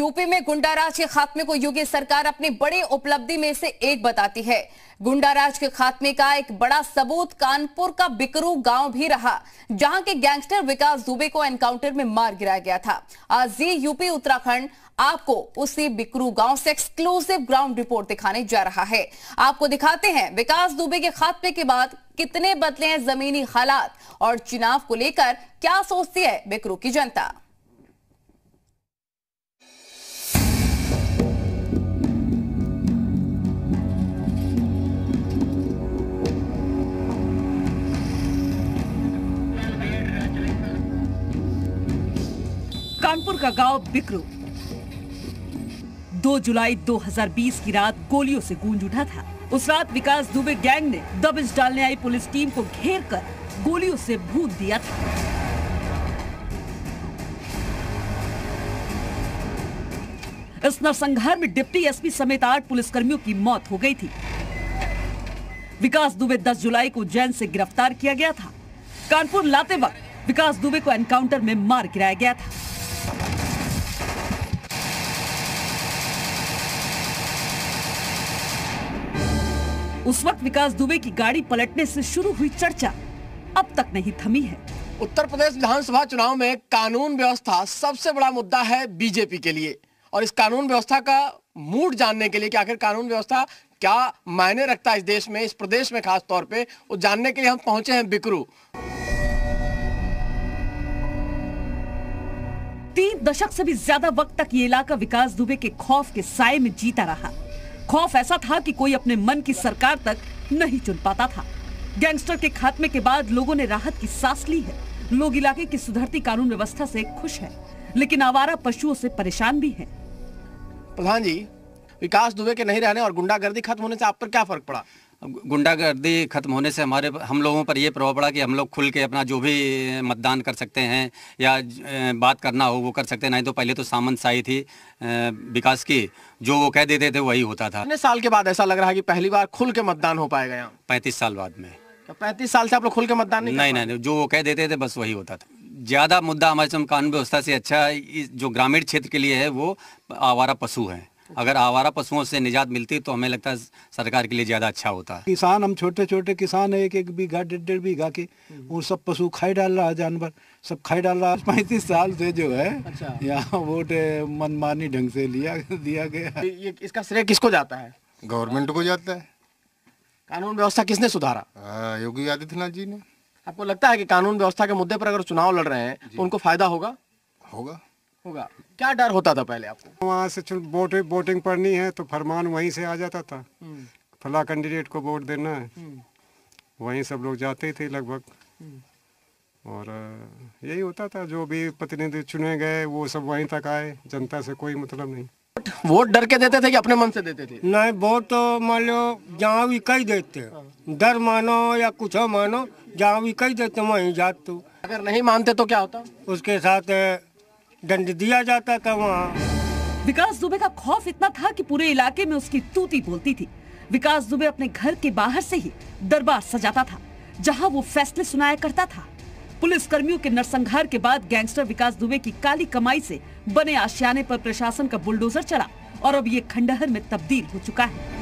UP में गुंडाराज के खात्मे को योगी सरकार अपनी बड़ी उपलब्धि में से एक बताती है। गुंडाराज के खात्मे का एक बड़ा सबूत कानपुर का बिकरू गांव भी रहा, जहां के गैंगस्टर विकास दुबे को एनकाउंटर में मार गिराया गया था। आज ये यूपी उत्तराखंड आपको उसी बिकरू गांव से एक्सक्लूसिव ग्राउंड रिपोर्ट दिखाने जा रहा है। आपको दिखाते हैं विकास दुबे के खात्मे के बाद कितने बदले हैं जमीनी हालात और चुनाव को लेकर क्या सोचती है बिकरू की जनता। कानपुर का गांव बिकरू 2 जुलाई 2020 की रात गोलियों से गूंज उठा था। उस रात विकास दुबे गैंग ने दबिश डालने आई पुलिस टीम को घेर कर गोलियों से भून दिया था। इस नरसंहार में डिप्टी एसपी समेत 8 पुलिसकर्मियों की मौत हो गई थी। विकास दुबे 10 जुलाई को उज्जैन से गिरफ्तार किया गया था। कानपुर लाते वक्त विकास दुबे को एनकाउंटर में मार गिराया गया था। उस वक्त विकास दुबे की गाड़ी पलटने से शुरू हुई चर्चा अब तक नहीं थमी है। उत्तर प्रदेश विधानसभा चुनाव में कानून व्यवस्था सबसे बड़ा मुद्दा है बीजेपी के लिए, और इस कानून व्यवस्था का मूड जानने के लिए कि आखिर कानून व्यवस्था क्या मायने रखता है इस देश में, इस प्रदेश में खास तौर पे, वो जानने के लिए हम पहुंचे हैं बिकरू। 3 दशक से भी ज्यादा वक्त तक ये इलाका विकास दुबे के खौफ के साए में जीता रहा। खौफ ऐसा था कि कोई अपने मन की सरकार तक नहीं चुन पाता था। गैंगस्टर के खात्मे के बाद लोगों ने राहत की सांस ली है। लोग इलाके की सुधरती कानून व्यवस्था से खुश हैं, लेकिन आवारा पशुओं से परेशान भी हैं। प्रधान जी, विकास दुबे के नहीं रहने और गुंडागर्दी खत्म होने से आप पर क्या फर्क पड़ा? गुंडागर्दी खत्म होने से हम लोगों पर ये प्रभाव पड़ा कि हम लोग खुल के अपना जो भी मतदान कर सकते हैं या बात करना हो वो कर सकते हैं। नहीं तो पहले तो सामंतशाही थी विकास की, जो वो कह देते थे वही होता था। कितने साल के बाद ऐसा लग रहा है कि पहली बार खुल के मतदान हो पाएगा यहाँ? 35 साल बाद में। 35 साल से आप लोग खुल के मतदान नहीं, जो वो कह देते थे बस वही होता था। ज्यादा मुद्दा हमारे कानून व्यवस्था से अच्छा जो ग्रामीण क्षेत्र के लिए है वो आवारा पशु है। अगर आवारा पशुओं से निजात मिलती तो हमें लगता है सरकार के लिए ज्यादा अच्छा होता है। किसान, हम छोटे छोटे किसान है, 1-1 बीघा 1.5 बीघा के, वो सब पशु खाई डाल रहा है, जानवर सब खाई डाल रहा है। 35 साल से जो है यहाँ वोट मनमानी ढंग से दिया गया। ये इसका श्रेय किसको जाता है? गवर्नमेंट को जाता है। कानून व्यवस्था किसने सुधारा? योगी आदित्यनाथ जी ने। आपको लगता है कि कानून व्यवस्था के मुद्दे पर अगर चुनाव लड़ रहे हैं तो उनको फायदा होगा? होगा। क्या डर होता था पहले आपको? वहाँ से वोटिंग पड़नी है तो फरमान वहीं से आ जाता था, फला कैंडिडेट को वोट देना है, वहीं सब लोग जाते थे लगभग। और यही होता था, जो भी प्रतिनिधि चुने गए वो सब वहीं तक आए, जनता से कोई मतलब नहीं। वोट डर के देते थे कि अपने मन से देते थे? नहीं, वोट तो मान लो जहाँ भी कही देते, डर मानो या कुछ मानो, जहाँ भी कही देते वहीं जात। तो अगर नहीं मानते तो क्या होता? उसके साथ दंड दिया जाता था। वहाँ विकास दुबे का खौफ इतना था कि पूरे इलाके में उसकी तूती बोलती थी। विकास दुबे अपने घर के बाहर से ही दरबार सजाता था, जहां वो फैसले सुनाया करता था। पुलिस कर्मियों के नरसंहार के बाद गैंगस्टर विकास दुबे की काली कमाई से बने आशियाने पर प्रशासन का बुलडोजर चला और अब ये खंडहर में तब्दील हो चुका है।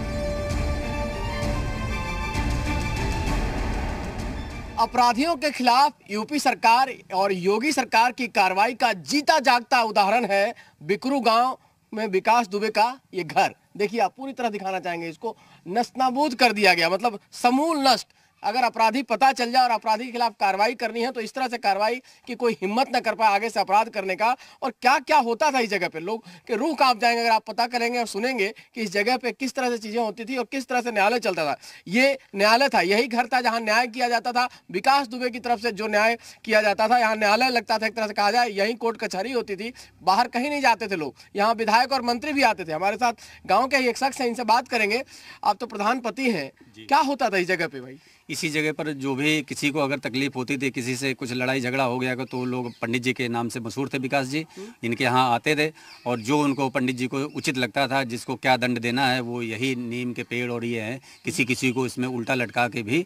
अपराधियों के खिलाफ यूपी सरकार और योगी सरकार की कार्रवाई का जीता जागता उदाहरण है बिकरू गांव में विकास दुबे का ये घर। देखिए, आप पूरी तरह दिखाना चाहेंगे, इसको नस्तनाबूद कर दिया गया, मतलब समूल नष्ट। अगर अपराधी पता चल जाए और अपराधी के खिलाफ कार्रवाई करनी है तो इस तरह से कार्रवाई कि कोई हिम्मत न कर पाए आगे से अपराध करने का। और क्या क्या होता था इस जगह पे, लोग के रूह कांप जाएंगे अगर आप पता करेंगे और सुनेंगे कि इस जगह पे किस तरह से चीजें होती थी और किस तरह से न्यायालय चलता था। ये न्यायालय था, यही घर था जहां न्याय किया जाता था। विकास दुबे की तरफ से जो न्याय किया जाता था, यहाँ न्यायालय लगता था, एक तरह से कहा जाए यही कोर्ट कचहरी होती थी। बाहर कहीं नहीं जाते थे लोग, यहाँ विधायक और मंत्री भी आते थे। हमारे साथ गाँव के ही एक शख्स है, इनसे बात करेंगे। आप तो प्रधानपति हैं, क्या होता था इस जगह पे भाई? इसी जगह पर जो भी किसी को अगर तकलीफ होती थी, किसी से कुछ लड़ाई झगड़ा हो गया तो लोग पंडित जी के नाम से मशहूर थे विकास जी, इनके यहाँ आते थे और जो उनको पंडित जी को उचित लगता था, जिसको क्या दंड देना है वो यही नीम के पेड़ और ये है, किसी किसी को इसमें उल्टा लटका के भी,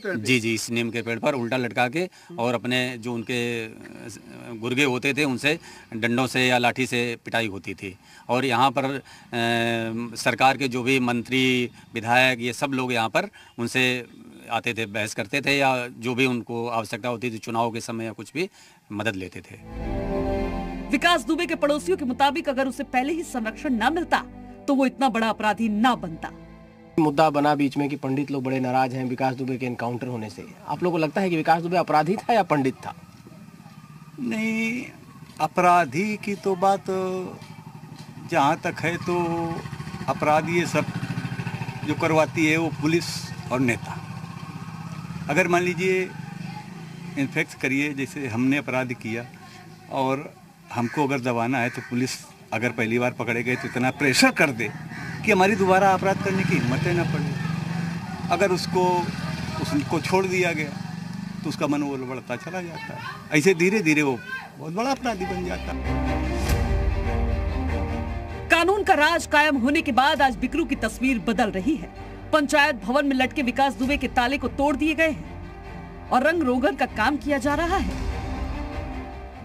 जी इस नीम के पेड़ पर उल्टा लटका के और अपने जो उनके गुर्गे होते थे उनसे डंडों से या लाठी से पिटाई होती थी। और यहाँ पर सरकार के जो भी मंत्री विधायक ये सब लोग यहाँ पर उनसे आते थे, बहस करते थे या जो भी उनको आवश्यकता होती थी चुनाव के समय या कुछ भी मदद लेते थे। विकास दुबे के पड़ोसियों के मुताबिक अगर उसे पहले ही संरक्षण न मिलता तो वो इतना बड़ा अपराधी ना बनता। मुद्दा बना बीच में कि पंडित लोग बड़े नाराज हैं विकास दुबे के एनकाउंटर होने से। आप लोगों को लगता है कि विकास दुबे अपराधी था या पंडित था? नहीं, अपराधी की तो बात जहाँ तक है तो अपराधी ये सब जो करवाती है वो पुलिस और नेता। अगर मान लीजिए इन्फेक्ट करिए जैसे हमने अपराध किया और हमको अगर दबाना है तो पुलिस अगर पहली बार पकड़े गए तो इतना प्रेशर कर दे कि हमारी दोबारा अपराध करने की हिम्मत ना पड़े। अगर उसको छोड़ दिया गया तो उसका मनोबल बढ़ता चला जाता है। ऐसे धीरे धीरे वो बहुत बड़ा अपराधी बन जाता है। कानून का राज कायम होने के बाद आज बिकरू की तस्वीर बदल रही है। पंचायत भवन में लटके विकास दुबे के ताले को तोड़ दिए गए हैं और रंग रोगन का काम किया जा रहा है।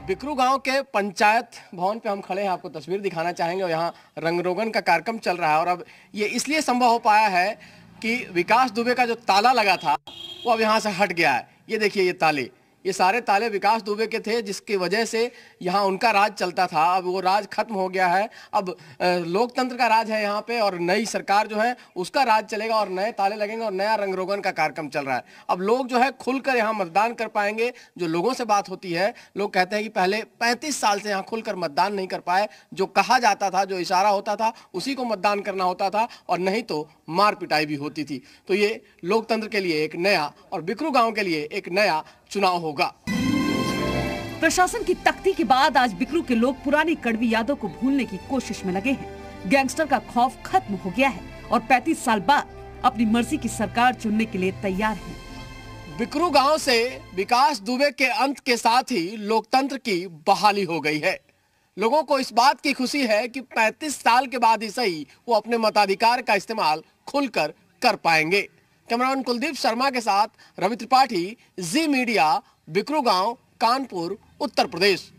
बिकरू गांव के पंचायत भवन पे हम खड़े हैं, आपको तस्वीर दिखाना चाहेंगे और यहाँ रंगरोगन का कार्यक्रम चल रहा है। और अब ये इसलिए संभव हो पाया है कि विकास दुबे का जो ताला लगा था वो अब यहाँ से हट गया है। ये देखिए ये ताले, ये सारे ताले विकास दुबे के थे जिसकी वजह से यहाँ उनका राज चलता था। अब वो राज खत्म हो गया है, अब लोकतंत्र का राज है यहाँ पे और नई सरकार जो है उसका राज चलेगा और नए ताले लगेंगे और नया रंगरोगन का कार्यक्रम चल रहा है। अब लोग जो है खुलकर यहाँ मतदान कर पाएंगे। जो लोगों से बात होती है, लोग कहते हैं कि पहले 35 साल से यहाँ खुलकर मतदान नहीं कर पाए। जो कहा जाता था, जो इशारा होता था उसी को मतदान करना होता था और नहीं तो मार पिटाई भी होती थी। तो ये लोकतंत्र के लिए एक नया और बिकरू गाँव के लिए एक नया चुनाव होगा। प्रशासन की तख्ती के बाद आज बिकरू के लोग पुरानी कड़वी यादों को भूलने की कोशिश में लगे हैं। गैंगस्टर का खौफ खत्म हो गया है और 35 साल बाद अपनी मर्जी की सरकार चुनने के लिए तैयार हैं। बिकरू गांव से विकास दुबे के अंत के साथ ही लोकतंत्र की बहाली हो गई है। लोगों को इस बात की खुशी है कि 35 साल के बाद ही सही वो अपने मताधिकार का इस्तेमाल खुलकर कर पाएंगे। कैमरामैन कुलदीप शर्मा के साथ रवि त्रिपाठी, जी मीडिया, बिकरू गांव, कानपुर, उत्तर प्रदेश।